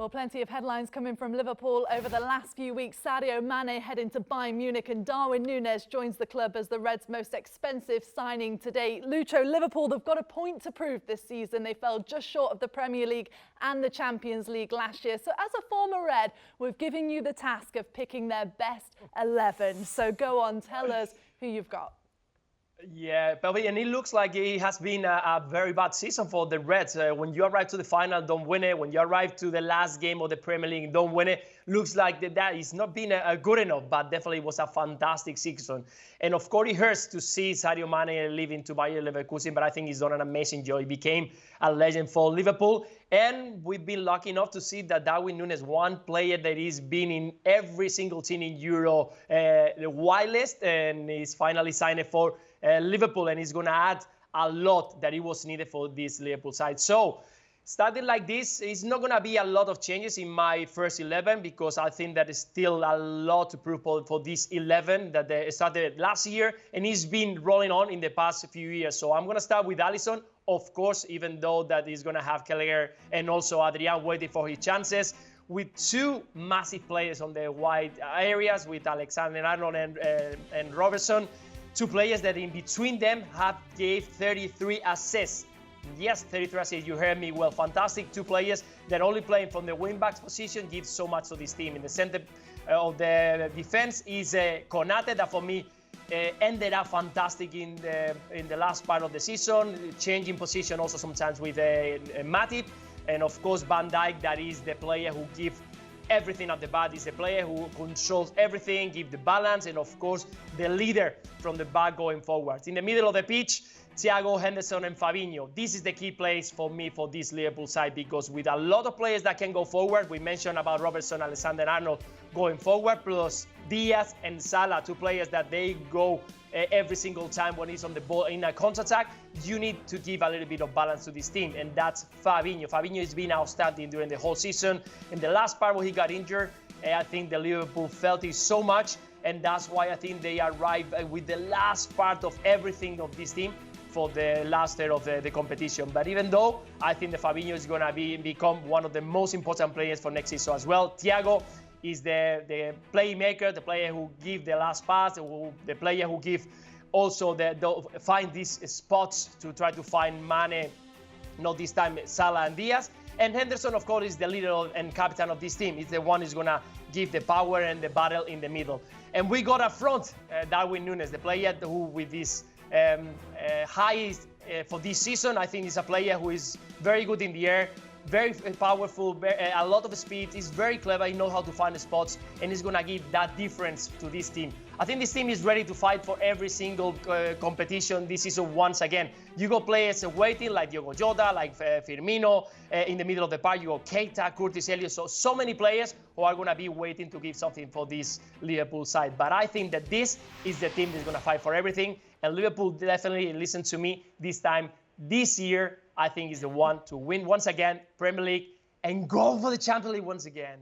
Well, plenty of headlines coming from Liverpool over the last few weeks. Sadio Mane heading to Bayern Munich and Darwin Núñez joins the club as the Reds' most expensive signing to date. Lucho, Liverpool, they've got a point to prove this season. They fell just short of the Premier League and the Champions League last year. So as a former Red, we've given you the task of picking their best 11. So go on, tell us who you've got. Yeah, Pelvi, and it looks like it has been a very bad season for the Reds. When you arrive to the final, don't win it. When you arrive to the last game of the Premier League, don't win it. Looks like that is not been good enough, but definitely was a fantastic season. And of course, it hurts to see Sadio Mane leaving to Bayer Leverkusen, but I think he's done an amazing job. He became a legend for Liverpool. And we've been lucky enough to see that Darwin Núñez, one player that has been in every single team in Euro, the white list, and he's finally signed for Liverpool, and he's going to add a lot that it was needed for this Liverpool side. So, starting like this, it's not going to be a lot of changes in my first 11 because I think that is still a lot to prove for this 11 that they started last year, and he's been rolling on in the past few years. So, I'm going to start with Alisson, of course, even though that he's going to have Kelleher and also Adrian waiting for his chances, with two massive players on the wide areas with Alexander-Arnold and Robertson. Two players that in between them have gave 33 assists. Yes, 33 assists, you heard me well. Fantastic. Two players that only playing from the wing-backs position give so much to this team. In the center of the defense is Konate, that for me ended up fantastic in the last part of the season, changing position also sometimes with Matip. And of course, Van Dijk, that is the player who gives everything at the back. Is a player who controls everything, gives the balance, and of course, the leader from the back going forward. In the middle of the pitch, Thiago, Henderson, and Fabinho. This is the key place for me for this Liverpool side, because with a lot of players that can go forward, we mentioned about Robertson, Alexander-Arnold going forward, plus Diaz and Salah, two players that they go every single time when he's on the ball in a counter-attack. You need to give a little bit of balance to this team, and that's Fabinho. Fabinho has been outstanding during the whole season. In the last part where he got injured, I think the Liverpool felt it so much, and that's why I think they arrived with the last part of everything of this team for the last third of the competition. But even though, I think the Fabinho is going to become one of the most important players for next season as well. Thiago is the playmaker, the player who gives the last pass, the player who gives also find these spots to try to find Mane, not this time Salah and Diaz. And Henderson, of course, is the leader and captain of this team. He's the one who's going to give the power and the battle in the middle. And we got up front Darwin Núñez, the player who with this highest for this season, I think is a player who is very good in the air, very powerful, a lot of speed. He's very clever. He knows how to find the spots, and he's going to give that difference to this team. I think this team is ready to fight for every single competition this season once again. You got players waiting like Diogo Jota, like Firmino. In the middle of the park, you got Keita, Curtis Elliott. So many players who are going to be waiting to give something for this Liverpool side. But I think that this is the team that's going to fight for everything. And Liverpool definitely, listen to me, this time, this year, I think is the one to win once again, Premier League, and go for the Champions League once again.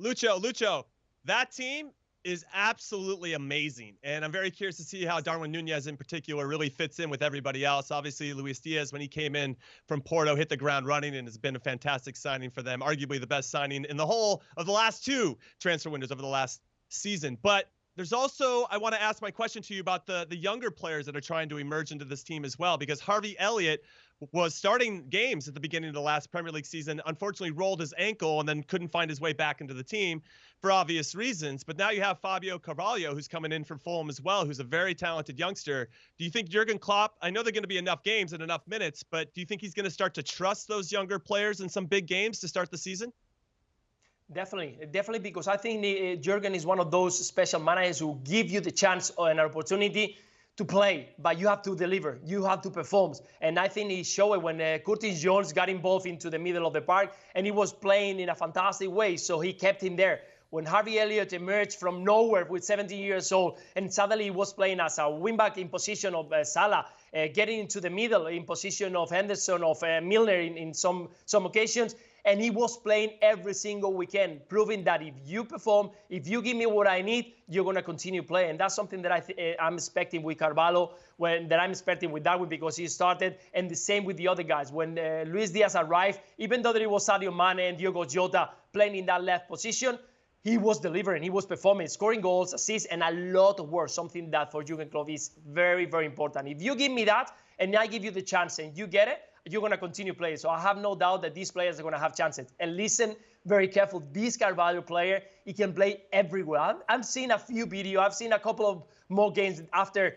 Lucho, that team is absolutely amazing. And I'm very curious to see how Darwin Núñez in particular really fits in with everybody else. Obviously, Luis Diaz, when he came in from Porto, hit the ground running and has been a fantastic signing for them, arguably the best signing in the whole of the last two transfer windows over the last season. But there's also, I want to ask my question to you about the younger players that are trying to emerge into this team as well, because Harvey Elliott was starting games at the beginning of the last Premier League season, unfortunately rolled his ankle and then couldn't find his way back into the team for obvious reasons. But now you have Fabio Carvalho, who's coming in from Fulham as well, who's a very talented youngster. Do you think Jurgen Klopp, I know they're going to be enough games and enough minutes, but do you think he's going to start to trust those younger players in some big games to start the season? Definitely, because I think Jurgen is one of those special managers who give you the chance or an opportunity to play, but you have to deliver, you have to perform. And I think he showed it when Curtis Jones got involved into the middle of the park, and he was playing in a fantastic way, so he kept him there. When Harvey Elliott emerged from nowhere with 17 years old, and suddenly he was playing as a wingback in position of Salah, getting into the middle in position of Henderson, of Milner in some occasions, and he was playing every single weekend, proving that if you perform, if you give me what I need, you're going to continue playing. And that's something that I'm expecting with Carvalho, that I'm expecting with Darwin, because he started, and the same with the other guys. When Luis Diaz arrived, even though it was Sadio Mane and Diogo Jota playing in that left position, he was delivering, he was performing, scoring goals, assists, and a lot of work, something that for Jurgen Klopp is very, very important. If you give me that, and I give you the chance, and you get it, you're going to continue playing. So I have no doubt that these players are going to have chances. And listen very careful, this Carvalho player, he can play everywhere. I've seen a few videos, I've seen a couple of more games after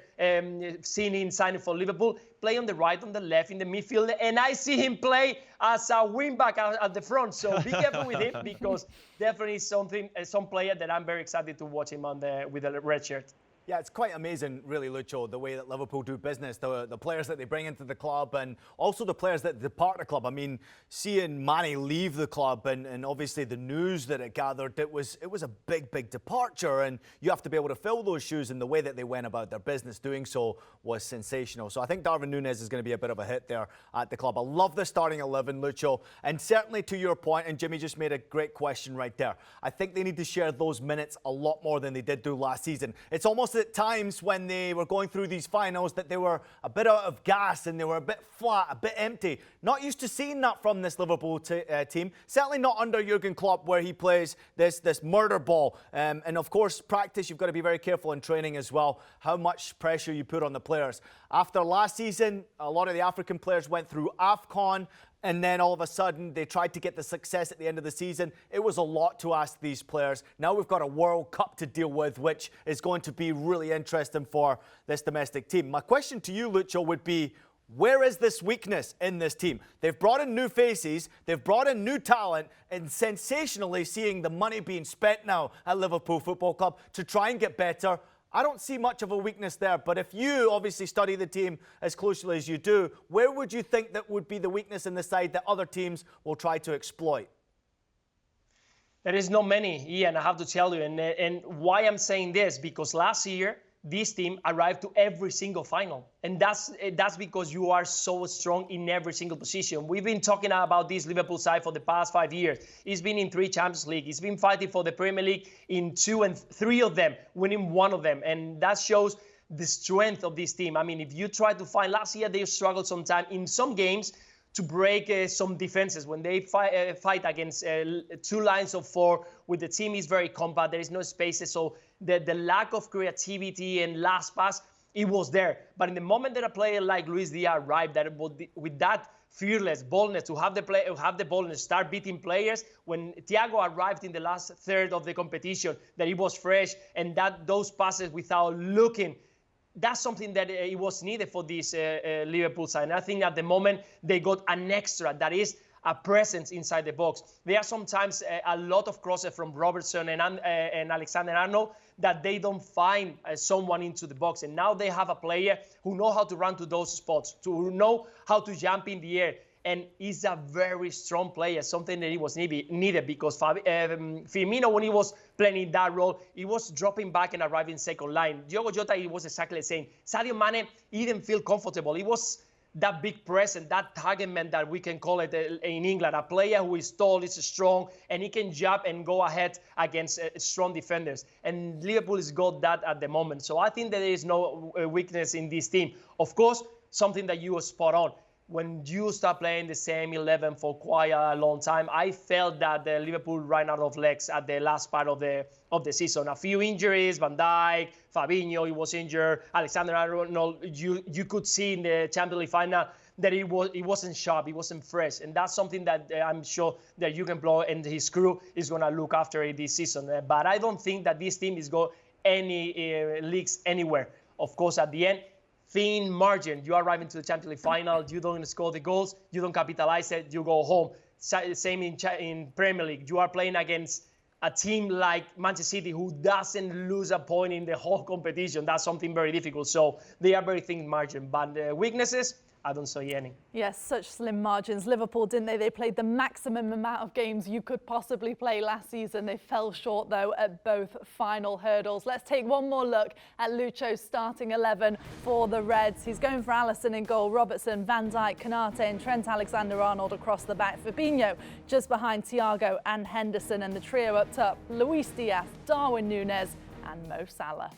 seeing him signing for Liverpool, play on the right, on the left, in the midfield, and I see him play as a wing-back at the front. So be careful with him, because definitely some player that I'm very excited to watch him with the red shirt. Yeah, it's quite amazing, really, Lucho, the way that Liverpool do business, the players that they bring into the club, and also the players that depart the club. I mean, seeing Mane leave the club and obviously the news that it gathered, it was a big, big departure, and you have to be able to fill those shoes, and the way that they went about their business doing so was sensational. So I think Darwin Núñez is going to be a bit of a hit there at the club. I love the starting 11, Lucho, and certainly to your point, and Jimmy just made a great question right there, I think they need to share those minutes a lot more than they did do last season. It's almost at times when they were going through these finals that they were a bit out of gas and they were a bit flat, a bit empty. Not used to seeing that from this Liverpool team. Certainly not under Jurgen Klopp, where he plays this murder ball. And of course, practice, you've got to be very careful in training as well, how much pressure you put on the players. After last season, a lot of the African players went through AFCON, and then all of a sudden they tried to get the success at the end of the season. It was a lot to ask these players. Now we've got a World Cup to deal with, which is going to be really interesting for this domestic team. My question to you, Lucho, would be, where is this weakness in this team? They've brought in new faces, they've brought in new talent, and sensationally seeing the money being spent now at Liverpool Football Club to try and get better. I don't see much of a weakness there, but if you obviously study the team as closely as you do, where would you think that would be the weakness in the side that other teams will try to exploit? There is not many, Ian, I have to tell you. And why I'm saying this, because last year, this team arrived to every single final. And that's because you are so strong in every single position. We've been talking about this Liverpool side for the past 5 years. He's been in 3 Champions League. He's been fighting for the Premier League in 2 and 3 of them, winning 1 of them. And that shows the strength of this team. I mean, if you try to find, last year they struggled sometimes in some games to break some defenses. When they fight against 2 lines of 4, with the team is very compact, there is no spaces, so the lack of creativity and last pass, it was there. But in the moment that a player like Luis Diaz arrived, that with that fearless boldness to have the ball and start beating players, when Thiago arrived in the last third of the competition, that he was fresh, and that those passes without looking, that's something that it was needed for this Liverpool side. And I think at the moment they got an extra, that is a presence inside the box. There are sometimes a lot of crosses from Robertson and Alexander-Arnold that they don't find someone into the box. And now they have a player who knows how to run to those spots, to know how to jump in the air. And he's a very strong player, something that he was needed because Firmino, when he was playing in that role, he was dropping back and arriving second line. Diogo Jota, he was exactly the same. Sadio Mane, he didn't feel comfortable. He was that big presence, that target man that we can call it in England, a player who is tall, is strong, and he can jump and go ahead against strong defenders. And Liverpool has got that at the moment. So I think that there is no weakness in this team. Of course, something that you were spot on. When you start playing the same 11 for quite a long time, I felt that Liverpool ran out of legs at the last part of the season. A few injuries, Van Dijk, Fabinho, he was injured, Alexander-Arnold, you could see in the Champions League final that he wasn't sharp, he wasn't fresh. And that's something that I'm sure that Jurgen Klopp and his crew is going to look after this season. But I don't think that this team is going any leagues anywhere. Of course, at the end, thin margin. You arrive into the Champions League final, you don't score the goals, you don't capitalize it, you go home. Same in Premier League. You are playing against a team like Manchester City who doesn't lose a point in the whole competition. That's something very difficult. So they are very thin margin. But weaknesses, I don't see any. Yes, such slim margins. Liverpool, didn't they? They played the maximum amount of games you could possibly play last season. They fell short, though, at both final hurdles. Let's take one more look at Lucho's starting 11 for the Reds. He's going for Alisson in goal, Robertson, Van Dijk, Konate and Trent Alexander-Arnold across the back. Fabinho just behind Thiago and Henderson. And the trio up top, Luis Diaz, Darwin Núñez and Mo Salah.